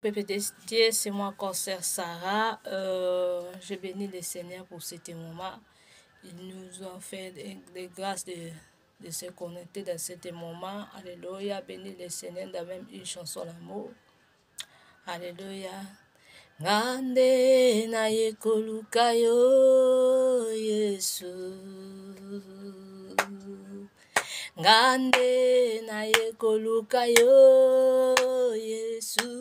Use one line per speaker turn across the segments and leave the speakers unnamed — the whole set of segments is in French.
Peuple de Dieu, c'est moi, Corsaire Sarah. Je bénis le Seigneur pour ce moment. Il nous a fait des grâces de se connecter dans ce moment. Alléluia. Bénis le Seigneur dans même une chanson d'amour. Alléluia. Ngande na yekoluka yo Yesu. Ngande na yekoluka yo Yesu.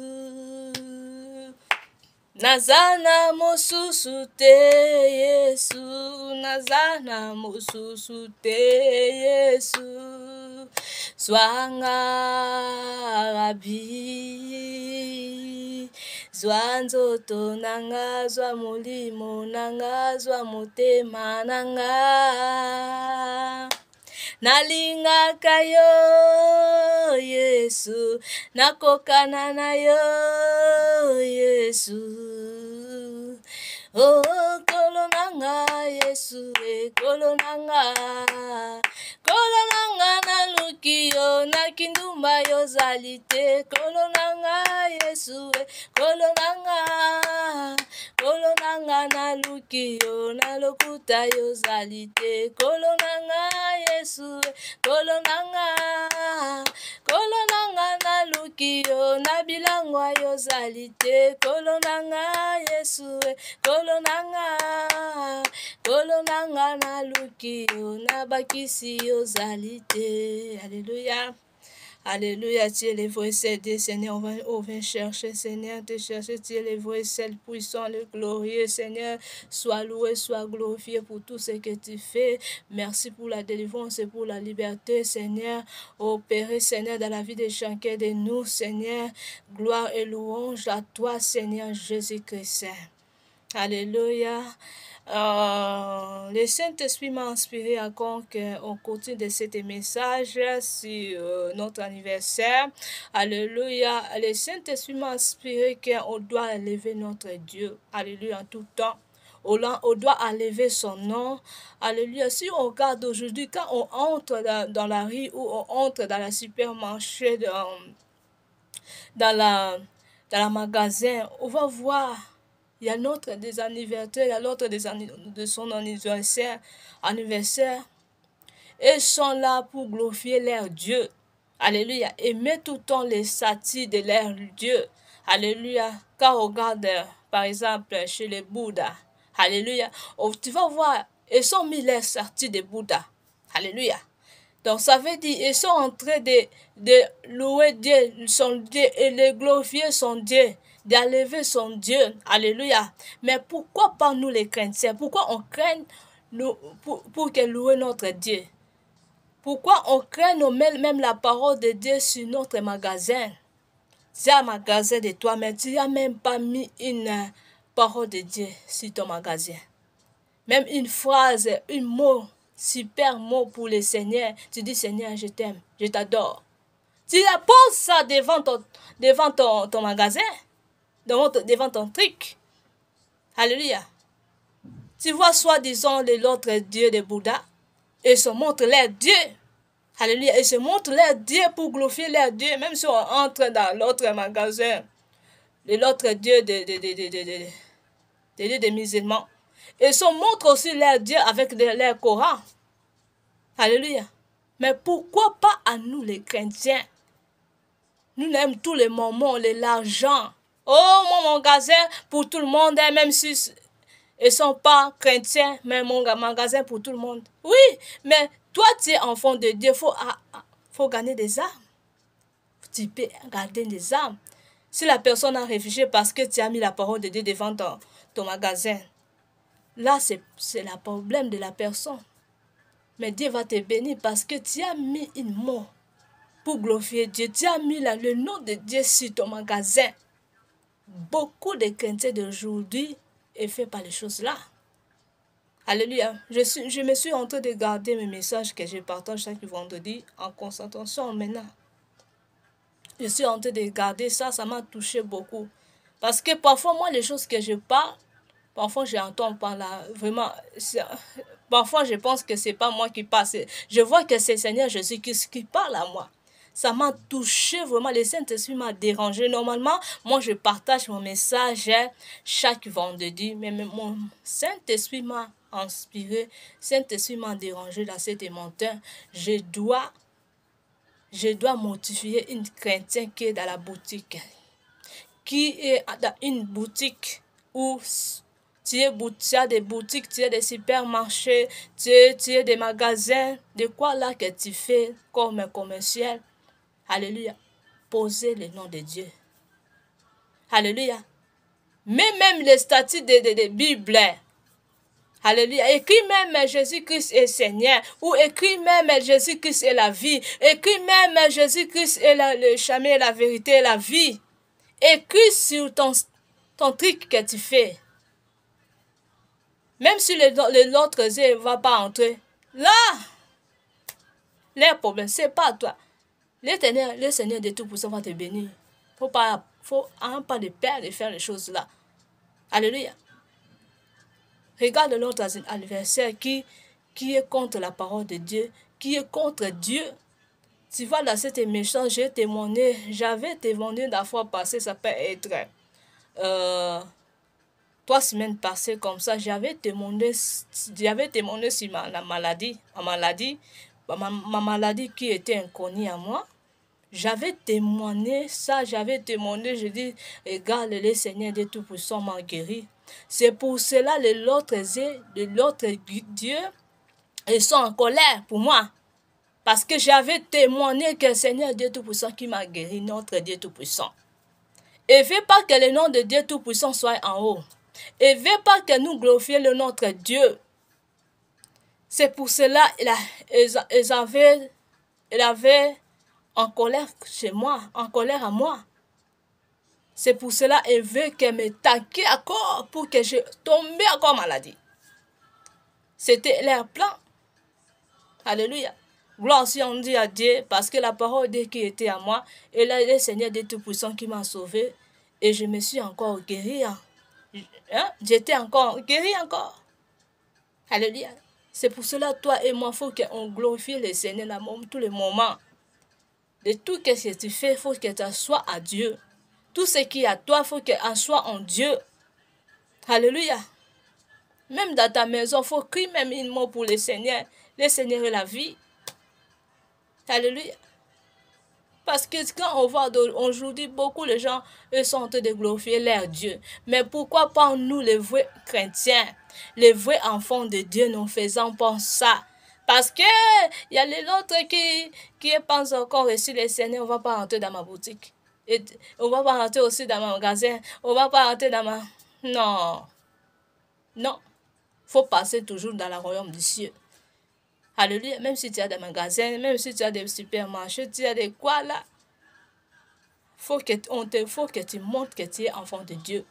Nazana mosusu te Yesu. Nazana mosusu te Yesu. Zwanga rabi. Zwa nzoto nanga, zwa molimo nanga, zwa motema nanga. Nalingaka yo Yesu, nakokana na yo Yesu. Oh, kolo nanga Yesu, kolo nanga. Kolo nanga na lukio, na kindumba yo zalite. Kolo nanga Yesu, kolo nanga. Kolo nanga na lukio, na lokuta yo zalite. Kolo nanga Yesu, kolo nanga. Kolo nanga na lukio, na bilangwa yo zalite. Kolo nanga Yesu, kolo nanga. Kolo nanga na lukio, na bakisi yo zalite. Alléluia. Alléluia, tu es le vrai Dieu, Seigneur, on vient chercher, Seigneur, te chercher, tu es le vrai seul puissant, le glorieux, Seigneur, sois loué, sois glorifié pour tout ce que tu fais. Merci pour la délivrance et pour la liberté, Seigneur, opéré, Seigneur, dans la vie de chacun de nous, Seigneur, gloire et louange à toi, Seigneur Jésus-Christ. Alléluia. Le Saint-Esprit m'a inspiré encore qu'on continue de ce message sur notre anniversaire. Alléluia. Le Saint-Esprit m'a inspiré qu'on doit élever notre Dieu. Alléluia. En tout temps. On doit élever son nom. Alléluia. Si on regarde aujourd'hui, quand on entre dans la rue ou on entre dans la supermarché, dans la magasin, on va voir. Il y a l'autre des anniversaires, il y a l'autre de son anniversaire. Ils sont là pour glorifier leur Dieu. Alléluia. Et mettre tout le temps les statues de leur Dieu. Alléluia. Quand on regarde, par exemple, chez les Bouddhas. Alléluia. Tu vas voir, ils ont mis les statues de Bouddha. Alléluia. Donc ça veut dire ils sont en train de louer Dieu, son Dieu, et de glorifier son Dieu, d'élever son Dieu. Alléluia. Mais pourquoi pas nous les chrétiens? Pourquoi on craint pour que louer notre Dieu? Pourquoi on craint même la parole de Dieu sur notre magasin? C'est un magasin de toi, mais tu n'as même pas mis une parole de Dieu sur ton magasin. Même une phrase, un mot. Super mot pour le Seigneur. Tu dis, Seigneur, je t'aime, je t'adore. Tu poses ça devant ton magasin, devant ton truc. Alléluia. Tu vois, soi-disant, l'autre Dieu de Bouddha, et se montre leur Dieu. Alléluia. Et se montre leur Dieu pour glorifier leur Dieu, même si on entre dans l'autre magasin, l'autre Dieu des musulmans. Et se montre aussi leur Dieu avec leur Coran. Alléluia. Mais pourquoi pas à nous les chrétiens? Nous aimons tous les moments, l'argent. Oh, mon magasin pour tout le monde, même si ils ne sont pas chrétiens, mais mon magasin pour tout le monde. Oui, mais toi, tu es enfant de Dieu, faut gagner des âmes. Tu peux garder des âmes. Si la personne a réfugié parce que tu as mis la parole de Dieu devant ton magasin, là, c'est le problème de la personne. Mais Dieu va te bénir parce que tu as mis une mot pour glorifier Dieu. Tu as mis le nom de Dieu sur ton magasin. Beaucoup de chrétiens d'aujourd'hui est fait par les choses-là. Alléluia. Je me suis en train de garder mes messages que je partage chaque vendredi en concentration maintenant. Je suis en train de garder ça, ça m'a touché beaucoup. Parce que parfois, moi, les choses que je parle, parfois, j'entends par là, vraiment, parfois, je pense que c'est pas moi qui parle. Je vois que c'est le Seigneur Jésus qui parle à moi. ça m'a touché vraiment. Le Saint-Esprit m'a dérangé. Normalement, moi, je partage mon message chaque vendredi, mais mon Saint-Esprit m'a inspiré. Saint-Esprit m'a dérangé dans cet matin. Je dois motiver une chrétienne qui est dans la boutique, qui est dans une boutique où tu as des boutiques, tu as des supermarchés, tu as des magasins, de quoi là que tu fais comme un commercial. Alléluia. Posez le nom de Dieu. Alléluia. Mais même les statuts de Bible. Alléluia. Écris même Jésus-Christ est Seigneur. Ou écris même Jésus-Christ est la vie. Écris même Jésus-Christ est le chemin, la vérité et la vie. Écris sur ton truc que tu fais. Même si l'autre ne va pas entrer. Là, les problèmes, ce n'est pas toi. Le Seigneur de Tout-Puissant va te bénir. Faut pas de peur de faire les choses là. Alléluia. Regarde l'autre adversaire qui est contre la parole de Dieu, qui est contre Dieu. Tu vois, dans cette émission, j'avais témoigné la fois passée, ça peut être 3 semaines passées comme ça, j'avais témoigné sur ma maladie qui était inconnue à moi. J'avais témoigné ça, je dis, regarde, le Seigneur de Tout-Puissant m'a guéri. C'est pour cela l'autre Dieu, ils sont en colère pour moi. Parce que j'avais témoigné que le Seigneur Dieu Tout-Puissant qui m'a guéri, notre Dieu Tout-Puissant. Et ne veut pas que le nom de Dieu Tout-Puissant soit en haut. Et ne veut pas que nous glorifions le notre Dieu. C'est pour cela ils avaient en colère chez moi, en colère à moi. C'est pour cela qu'ils veulent que me taquer encore pour que je tombe encore maladie. C'était leur plan. Alléluia. Gloire si on dit à Dieu, parce que la parole de Dieu qui était à moi, et là, le Seigneur de Tout-Puissant qui m'a sauvé, et je me suis encore guéri. J'étais encore guéri encore. Alléluia. C'est pour cela, toi et moi, il faut qu'on glorifie le Seigneur dans tous les moments. De tout ce que tu fais, il faut que tu sois à Dieu. Tout ce qui est à toi, il faut qu'en soit en Dieu. Alléluia. Même dans ta maison, il faut crier même un mot pour le Seigneur. Le Seigneur est la vie. Alléluia. Parce que quand on voit aujourd'hui, beaucoup de gens eux sont en train de glorifier leur Dieu. Mais pourquoi pas nous, les vrais chrétiens, les vrais enfants de Dieu, nous faisons pas ça? Parce que il y a les autres qui pensent encore reçu le Seigneur, on va pas rentrer dans ma boutique. Et on va pas rentrer aussi dans mon magasin. On va pas rentrer dans ma... Non. Non. Faut passer toujours dans le royaume du ciel. Alléluia. Même si tu as des magasins, même si tu as des supermarchés, tu as des quoi là. Faut que tu montres que tu es enfant de Dieu.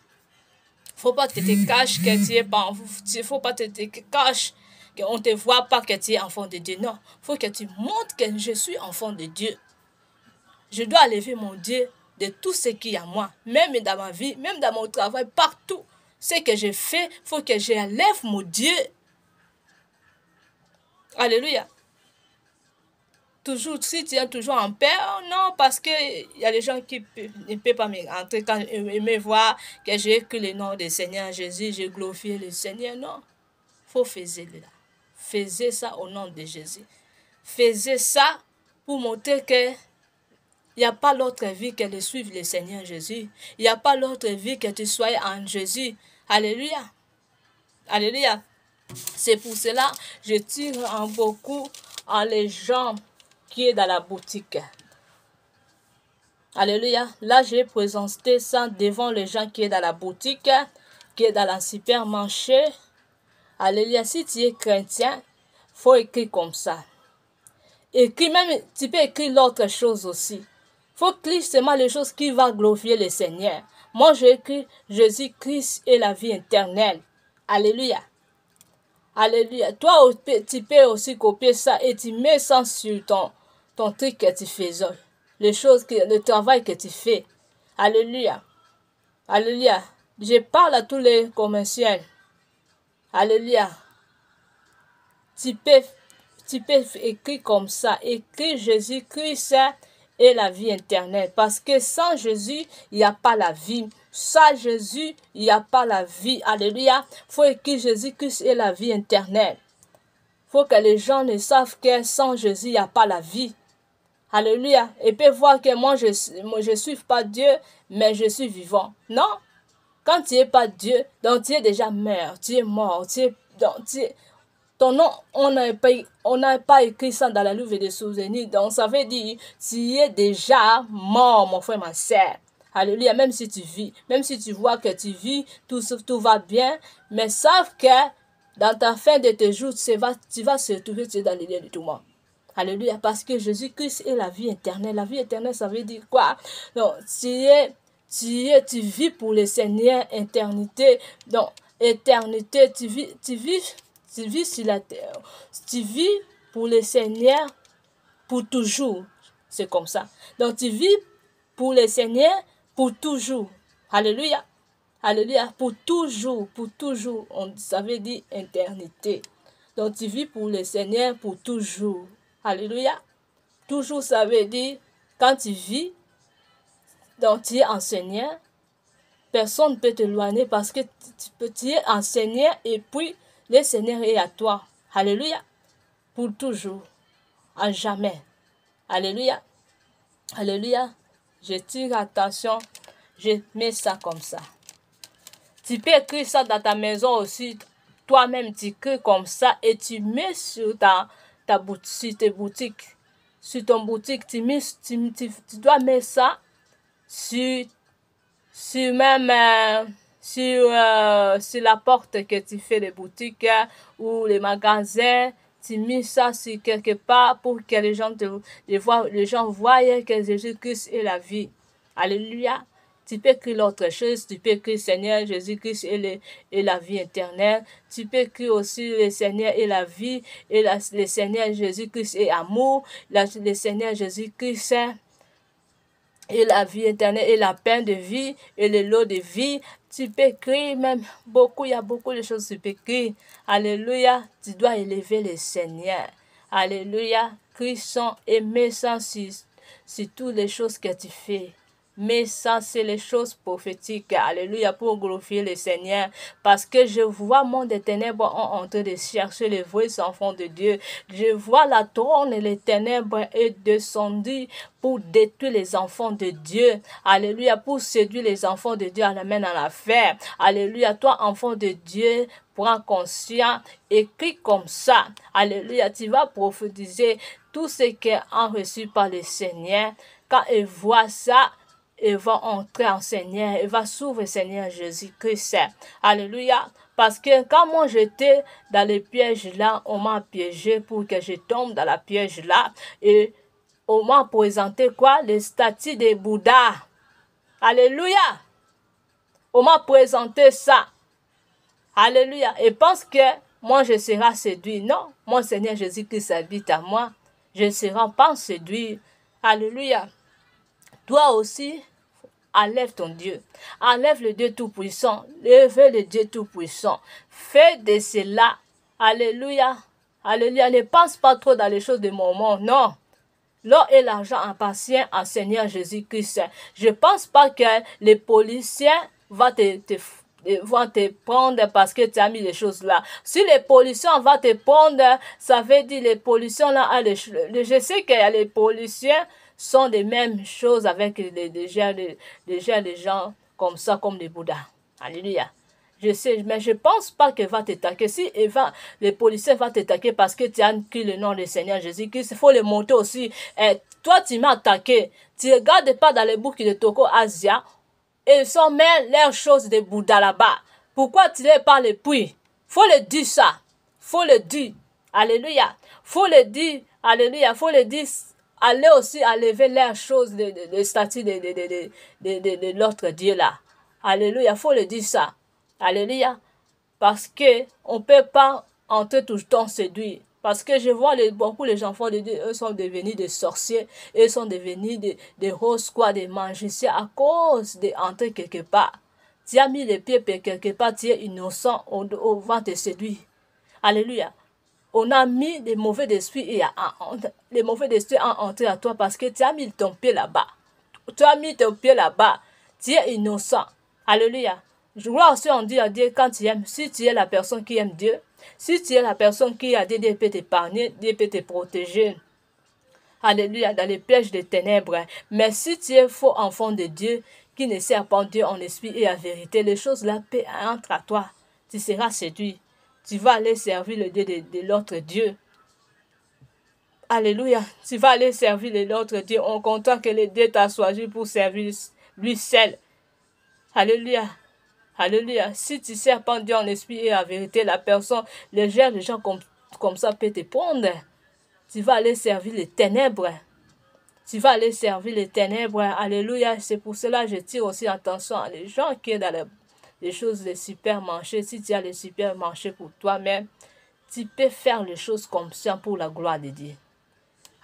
Faut pas que tu te caches que tu es pas enfant. Faut pas que tu te caches qu'on ne te voit pas que tu es enfant de Dieu. Non. Faut que tu montres que je suis enfant de Dieu. Je dois élever mon Dieu de tout ce qui est à moi. Même dans ma vie, même dans mon travail, partout. Ce que je fais, faut que j'élève mon Dieu. Alléluia. Toujours, si tu es toujours en paix, non, parce qu'il y a des gens qui ne peuvent pas m'entrer quand ils me voient que j'ai écrit le nom du Seigneur Jésus, j'ai glorifié le Seigneur. Non, il faut faire là. Faisez ça au nom de Jésus. Faisez ça pour montrer que il n'y a pas l'autre vie que de suivre le Seigneur Jésus. Il n'y a pas l'autre vie que tu sois en Jésus. Alléluia. Alléluia. C'est pour cela que je tire en beaucoup en les gens qui est dans la boutique. Alléluia. Là, j'ai présenté ça devant les gens qui est dans la boutique, qui est dans le supermarché. Alléluia. Si tu es chrétien, il faut écrire comme ça. Écris même, tu peux écrire l'autre chose aussi. Il faut écrire seulement les choses qui vont glorifier le Seigneur. Moi, j'ai écrit Jésus-Christ et la vie éternelle. Alléluia. Alléluia. Toi, tu peux aussi copier ça et tu mets ça sur ton truc que tu fais. Le travail que tu fais. Alléluia. Alléluia. Je parle à tous les commerciaux. Alléluia. Tu peux écrire comme ça. Écris Jésus-Christ et la vie éternelle. Parce que sans Jésus, il n'y a pas la vie. Sans Jésus, il n'y a pas la vie. Alléluia. Il faut que Jésus-Christ ait la vie éternelle. Il faut que les gens ne savent que sans Jésus, il n'y a pas la vie. Alléluia. Et puis voir que moi, je ne suis pas Dieu, mais je suis vivant. Non. Quand tu n'es pas Dieu, donc tu es déjà mort. Tu es mort. Ton nom, on n'a pas écrit ça dans la livre des souvenirs. Donc ça veut dire, tu es déjà mort, mon frère, ma soeur. Alléluia. Même si tu vis, même si tu vois que tu vis, tout va bien, mais sache que dans ta fin de tes jours, tu vas se retrouver dans les liens de tout le monde. Alléluia, parce que Jésus-Christ est la vie éternelle. La vie éternelle, ça veut dire quoi? Donc, tu vis pour le Seigneur, éternité. Donc, éternité, tu vis sur la terre. Tu vis pour le Seigneur pour toujours. C'est comme ça. Donc, tu vis pour le Seigneur pour toujours. Alléluia. Alléluia. Pour toujours, pour toujours. Ça veut dire éternité. Donc, tu vis pour le Seigneur pour toujours. Alléluia. Toujours, ça veut dire, quand tu vis, donc tu es enseignant, personne ne peut t'éloigner parce que tu es enseignant et puis le Seigneur est à toi. Alléluia. Pour toujours. À jamais. Alléluia. Alléluia. Je tire attention. Je mets ça comme ça. Tu peux écrire ça dans ta maison aussi. Toi-même, tu écris comme ça et tu mets sur sur tes boutiques. Sur ton boutique, tu dois mettre ça sur la porte que tu fais les boutiques ou les magasins. Tu mets ça sur quelque part pour que les gens voient que Jésus-Christ est la vie. Alléluia. Tu peux écrire l'autre chose, tu peux écrire Seigneur Jésus-Christ et la vie éternelle. Tu peux écrire aussi le Seigneur et la vie, et le Seigneur Jésus-Christ et amour, le Seigneur Jésus-Christ et la vie éternelle et la paix de vie et le lot de vie. Tu peux écrire même beaucoup, il y a beaucoup de choses que tu peux écrire. Alléluia, tu dois élever le Seigneur. Alléluia, Christ et mets ça sur toutes les choses que tu fais. Mais ça, c'est les choses prophétiques. Alléluia, pour glorifier le Seigneur. Parce que je vois monde des ténèbres en train de chercher les vrais enfants de Dieu. Je vois la trône et les ténèbres est descendu pour détruire les enfants de Dieu. Alléluia, pour séduire les enfants de Dieu à la main en affaire. Alléluia, toi, enfant de Dieu, prends conscience, écris comme ça. Alléluia, tu vas prophétiser tout ce qui est reçu par le Seigneur. Quand ils voient ça, et va entrer en Seigneur, et va s'ouvrir Seigneur Jésus-Christ. Alléluia. Parce que quand moi j'étais dans les pièges là, on m'a piégé pour que je tombe dans la piège là. Et on m'a présenté quoi? Les statues de Bouddha. Alléluia. On m'a présenté ça. Alléluia. Et pense que moi je serai séduit. Non, mon Seigneur Jésus-Christ habite à moi. Je ne serai pas séduit. Alléluia. Toi aussi, enlève ton Dieu. Enlève le Dieu Tout-Puissant. Lève le Dieu Tout-Puissant. Fais de cela. Alléluia. Alléluia. Ne pense pas trop dans les choses de mon monde. Non. L'or et l'argent appartiennent au Seigneur Jésus-Christ. Je ne pense pas que les policiers vont te prendre parce que tu as mis les choses là. Si les policiers vont te prendre, ça veut dire les policiers là, je sais qu'il y a les policiers sont des mêmes choses avec les gens comme ça, comme les Bouddhas. Alléluia. Je sais, mais je ne pense pas qu'il va t'attaquer. Si les policiers vont t'attaquer parce que tu as écrit le nom du Seigneur Jésus-Christ, il faut le monter aussi. Et toi, tu m'as attaqué. Tu ne regardes pas dans les boucles de Toko Asia et ils sont même leurs choses de Bouddha là-bas. Pourquoi tu ne parles plus? Faut le dire ça. Faut le dire. Alléluia. Faut le dire. Alléluia. Faut le dire. Allez aussi à lever leurs choses, les statues de l'autre Dieu là. Alléluia. Faut le dire ça. Alléluia. Parce que on ne peut pas entrer tout le temps séduire. Parce que je vois beaucoup les enfants de Dieu, eux sont devenus des sorciers, eux sont devenus des roses, quoi, des magiciens à cause d'entrer quelque part. Tu as mis les pieds quelque part, tu es innocent, on va te séduire. Alléluia. on a mis les mauvais esprits et les mauvais esprits ont entré à toi parce que tu as mis ton pied là-bas. Tu as mis ton pied là-bas. Tu es innocent. Alléluia. Je vois aussi on dit à Dieu quand tu aimes, si tu es la personne qui aime Dieu, si tu es la personne qui a Dieu, Dieu peut t'épargner, Dieu peut te protéger. Alléluia, dans les pièges des ténèbres. Mais si tu es faux enfant de Dieu, qui ne sert pas Dieu en esprit et en vérité, les choses là entrent à toi. Tu seras séduit. Tu vas aller servir le Dieu de l'autre Dieu. Alléluia. Tu vas aller servir l'autre Dieu. On compte que le Dieu t'a choisi pour servir lui seul. Alléluia. Alléluia. Si tu ne sers pas Dieu en esprit et en vérité, la personne, les gens comme ça peut te prendre. Tu vas aller servir les ténèbres. Tu vas aller servir les ténèbres. Alléluia. C'est pour cela que je tire aussi attention à les gens qui sont dans les choses des supermarchés. Si tu as les supermarchés pour toi-même, tu peux faire les choses comme ça pour la gloire de Dieu.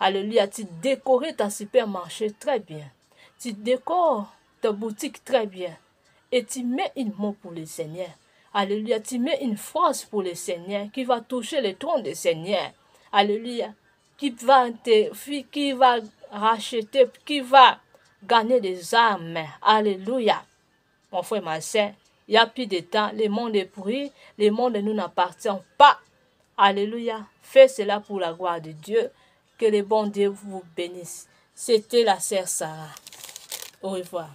Alléluia. Tu décores ta supermarché très bien. Tu décores ta boutique très bien. Et tu mets une mot pour le Seigneur. Alléluia. Tu mets une force pour le Seigneur qui va toucher le trône du Seigneur. Alléluia. Qui va racheter, qui va gagner des âmes. Alléluia. Mon frère, ma soeur, il n'y a plus de temps. Le monde est pourri. Le monde ne nous appartient pas. Alléluia. Fais cela pour la gloire de Dieu. Que le bon Dieu vous bénisse. C'était la sœur Sarah. Au revoir.